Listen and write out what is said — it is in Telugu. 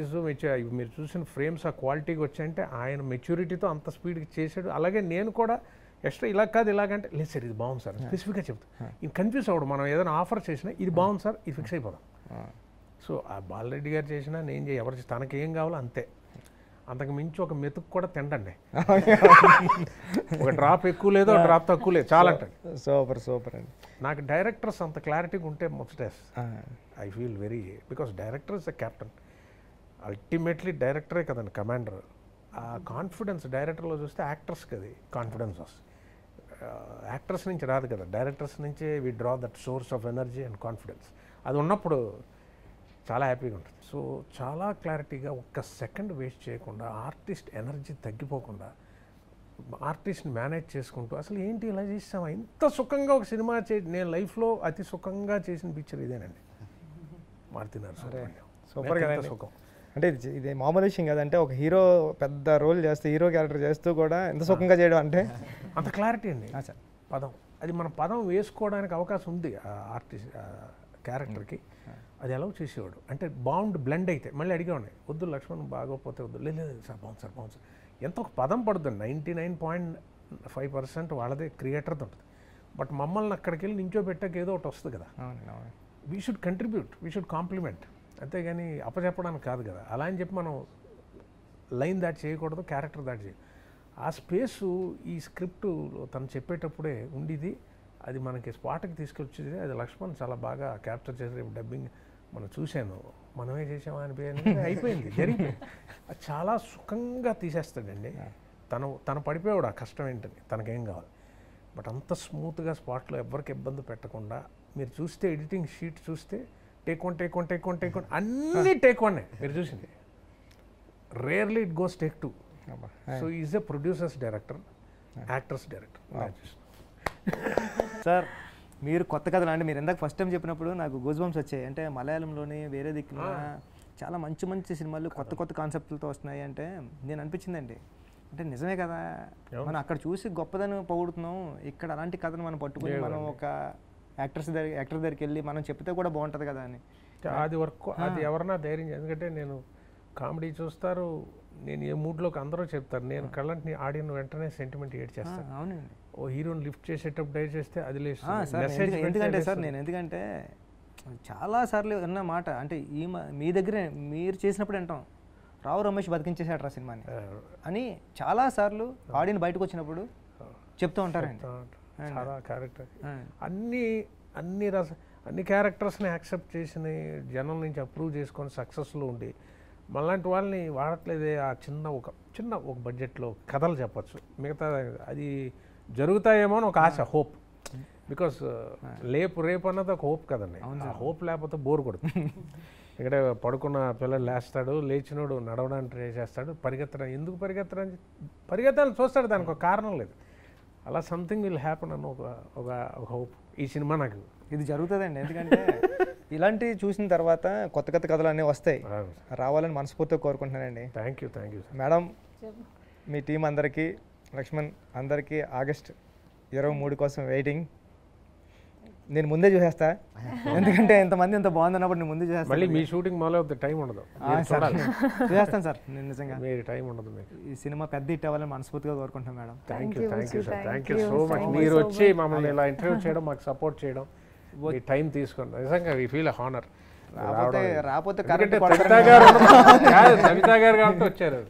మీరు చూసిన ఫ్రేమ్స్ ఆ క్వాలిటీకి వచ్చాయంటే ఆయన మెచ్యూరిటీతో అంత స్పీడ్కి చేశాడు. అలాగే నేను కూడా ఎక్స్ట్రా ఇలా కాదు ఇలాగంటే లేదు సార్ ఇది బాగుంది సార్ స్పెసిఫిక్గా చెప్తాను. ఇది కన్ఫ్యూజ్ అవ్వడం, మనం ఏదైనా ఆఫర్ చేసినా ఇది బాగుంది సార్ ఇది ఫిక్స్ అయిపోదాం. సో ఆ బాలరెడ్డి గారు చేసినా నేను ఎవరు తనకి ఏం కావాలో అంతే, అంతకు మించి ఒక మెతుకు కూడా తిండండి. ఒక డ్రాప్ ఎక్కువ లేదు డ్రాప్ తక్కువ లేదు చాలా అంటండి. సూపర్ సూపర్ అండి. నాకు డైరెక్టర్స్ అంత క్లారిటీగా ఉంటే ముచ్చటేస్ I feel very, because director is the captain, ultimately డైరెక్టరే కదండి కమాండర్. ఆ కాన్ఫిడెన్స్ డైరెక్టర్లో చూస్తే యాక్టర్స్కి అది కాన్ఫిడెన్స్ వస్తుంది, యాక్టర్స్ నుంచి రాదు కదా, డైరెక్టర్స్ నుంచే we draw that source of energy and confidence. అది ఉన్నప్పుడు చాలా హ్యాపీగా ఉంటుంది. సో చాలా క్లారిటీగా ఒక్క సెకండ్ వేస్ట్ చేయకుండా, ఆర్టిస్ట్ ఎనర్జీ తగ్గిపోకుండా, ఆర్టిస్ట్ని మేనేజ్ చేసుకుంటూ అసలు ఏంటి ఇలా చేసామా ఇంత సుఖంగా ఒక సినిమా నేను లైఫ్లో అతి సుఖంగా చేసిన పిక్చర్ ఇదేనండి మారుతున్నారు. సూపర్ కదా సుఖం అంటే ఇది మామూలు విషయం కదంటే ఒక హీరో పెద్ద రోల్ చేస్తూ హీరో క్యారెక్టర్ చేస్తూ కూడా ఎంత సుఖంగా చేయడం అంటే అంత క్లారిటీ అండి. పదం అది మన పదం వేసుకోవడానికి అవకాశం ఉంది ఆర్టిస్ట్ క్యారెక్టర్కి, అది ఎలా చేసేవాడు అంటే బాగుండి బ్లెండ్ అయితే మళ్ళీ అడిగేవాడిని వద్దు లక్ష్మణ్ బాగోపోతే వద్దు, లేదు సార్ బాగుంది సార్ బాగుంది సార్, ఎంత ఒక పదం పడుతుంది. 99.5% వాళ్ళదే క్రియేటర్ది ఉంటుంది. బట్ మమ్మల్ని అక్కడికి వెళ్ళి నించో పెట్టాక ఏదో ఒకటి వస్తుంది కదా, we should contribute, we should compliment, అంతేగాని అప్పచెప్పడానికి కాదు కదా. అలా అని చెప్పి మనం లైన్ దాటి చేయకూడదు, క్యారెక్టర్ దాటి చేయ. ఆ స్పేసు ఈ స్క్రిప్ట్ తను చెప్పేటప్పుడే ఉండేది, అది మనకి స్పాట్కి తీసుకొచ్చేది. అది లక్ష్మణ్ చాలా బాగా క్యాప్చర్ చేసి రేపు డబ్బింగ్ మనం చూశాను, మనమే చేసామా అనిపోయింది, అయిపోయింది జరిగిపోయింది. అది చాలా సుఖంగా తీసేస్తాడండి. తను పడిపోయాడు ఆ కష్టం ఏంటని, తనకేం కావాలి. బట్ అంత స్మూత్గా స్పాట్లో ఎవరికి ఇబ్బంది పెట్టకుండా మీరు చూస్తే ఎడిటింగ్ షీట్ చూస్తే టేక్ వన్ అన్నీ టేక్ వన్నే మీరు చూసింది. Rarely it goes take 2. So is a producers director, actors director. Sir మీరు కొత్త కథలు అంటే మీరు ఇందాక ఫస్ట్ టైం చెప్పినప్పుడు నాకు గూస్ బంప్స్ వచ్చాయి. అంటే మలయాళంలోని వేరే దిక్కున చాలా మంచి మంచి సినిమాలు కొత్త కాన్సెప్ట్లతో వస్తున్నాయి అంటే నేను అనిపించిందండి, అంటే నిజమే కదా, మనం అక్కడ చూసి గొప్పదని పొగుడుతున్నాం, ఇక్కడ అలాంటి కథను మనం పట్టుకుని మనం ఒక యాక్టర్ దగ్గరికి వెళ్ళి మనం చెప్తే కూడా బాగుంటుంది కదా అని. అది వర్క్, అది ఎవరన్నా ధైర్యం, ఎందుకంటే నేను కామెడీ చూస్తారు, నేను ఏ మూడ్లోకి అందరూ చెప్తారు, నేను కళ్ళంటిని ఆడియన్ వెంటనే సెంటిమెంట్ ఏడ్ చేస్తాను. అవునండి, ఓ హీరోని లిఫ్ట్ చేసేటప్పుడు డైర్ చేస్తే అది లేదు. ఎందుకంటే సార్ నేను ఎందుకంటే చాలాసార్లు విన్న మాట, అంటే మీ దగ్గరే మీరు చేసినప్పుడు అంటాం రావు రమేష్ బతికించేసాడు రా సినిమాని అని చాలాసార్లు ఆడియన్ బయటకు వచ్చినప్పుడు చెప్తూ ఉంటారండి. చాలా క్యారెక్టర్ అన్ని క్యారెక్టర్స్ని యాక్సెప్ట్ చేసిన జనం నుంచి అప్రూవ్ చేసుకొని సక్సెస్లో ఉండి మళ్ళాంటి వాళ్ళని వాడట్లేదే. ఆ చిన్న ఒక బడ్జెట్లో కథలు చెప్పచ్చు, మిగతా అది జరుగుతాయేమో అని ఒక ఆశ, హోప్. బికాస్ రేపు అన్నది ఒక హోప్ కదండి, ఆ హోప్ లేకపోతే బోర్ కొడుతుంది. ఇక్కడ పడుకున్న పిల్లలు లేస్తాడు, లేచినోడు నడవడానికి ట్రై చేస్తాడు, ఎందుకు పరిగెత్తాలని చూస్తాడు, దానికి ఒక కారణం లేదు. అలా సంథింగ్ విల్ హ్యాపన్ అని ఒక హోప్. ఈ సినిమా నాకు ఇది జరుగుతుందండి, ఎందుకంటే ఇలాంటివి చూసిన తర్వాత కొత్త కథలు అన్నీ వస్తాయి, రావాలని మనస్ఫూర్తిగా కోరుకుంటున్నానండి. Thank you madam. Me team అందరికీ, లక్ష్మణ్ అందరికీ ఆగస్ట్ 23 కోసం వెయిటింగ్. నేను ముందే చూసేస్తా, ఎందుకంటే ఎంతమంది ఎంత బాగుందన్నప్పుడు నేను ముందే చూసేస్తాను. మళ్ళీ మీ షూటింగ్ మొదలవుతుంది, టైం ఉండదు. చూసేస్తాను సార్, నేను నిజంగా మీరు టైం ఉండదు. మీకు ఈ సినిమా పెద్ద హిట్ అవ్వాలని మనస్ఫూర్తిగా కోరుకుంటున్నాను madam. Thank you so much. మీరు వచ్చి మమ్మల్ని ఇలా ఇంటర్వ్యూ చేయడం, మాకు సపోర్ట్ చేయడం, మీ టైం తీసుకోండి, నిజంగా వీ ఫీల్ హానర్. రాకపోతే కవిత గారు కాబట్టి వచ్చారు.